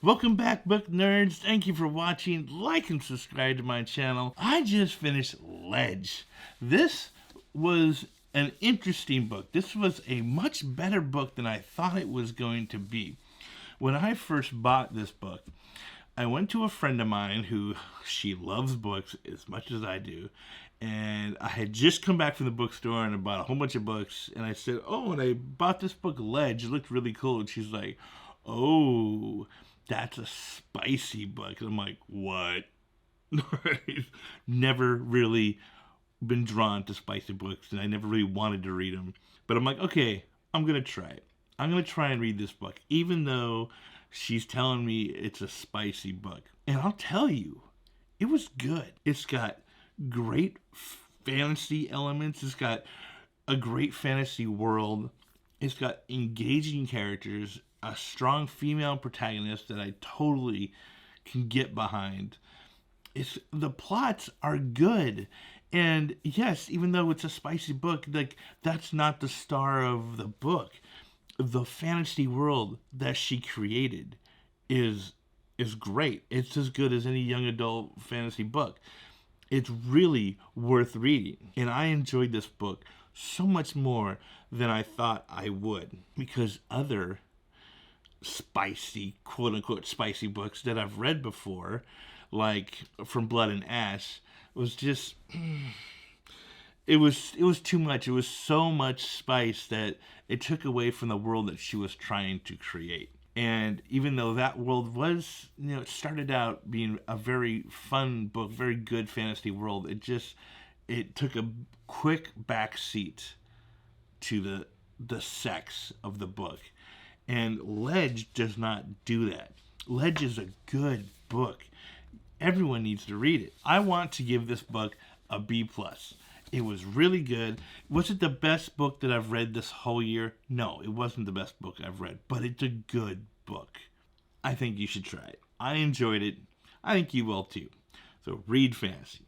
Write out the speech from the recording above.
Welcome back, book nerds. Thank you for watching. Like and subscribe to my channel. I just finished Ledge. This was an interesting book. This was a much better book than I thought it was going to be. When I first bought this book, I went to a friend of mine who, she loves books as much as I do, and I had just come back from the bookstore and I bought a whole bunch of books, and I said, oh, and I bought this book Ledge. It looked really cool. And she's like, oh, that's a spicy book. And I'm like, what? Never really been drawn to spicy books, and I never really wanted to read them. But I'm like, okay, I'm going to try it. I'm going to try and read this book, even though she's telling me it's a spicy book. And I'll tell you, it was good. It's got great fantasy elements. It's got a great fantasy world. It's got engaging characters, a strong female protagonist that I totally can get behind. The plots are good. And yes, even though it's a spicy book, like that's not the star of the book. The fantasy world that she created is great. It's as good as any young adult fantasy book. It's really worth reading. And I enjoyed this book so much more than I thought I would, because other spicy, quote unquote spicy books that I've read before, like From Blood and Ash, was just it was too much. It was so much spice that it took away from the world that she was trying to create. And even though that world was, it started out being a very fun book, very good fantasy world, it took a quick back seat to the sex of the book. And Ledge does not do that. Ledge is a good book. Everyone needs to read it. I want to give this book a B+. It was really good. Was it the best book that I've read this whole year? No, it wasn't the best book I've read, but it's a good book. I think you should try it. I enjoyed it. I think you will too. So read fantasy.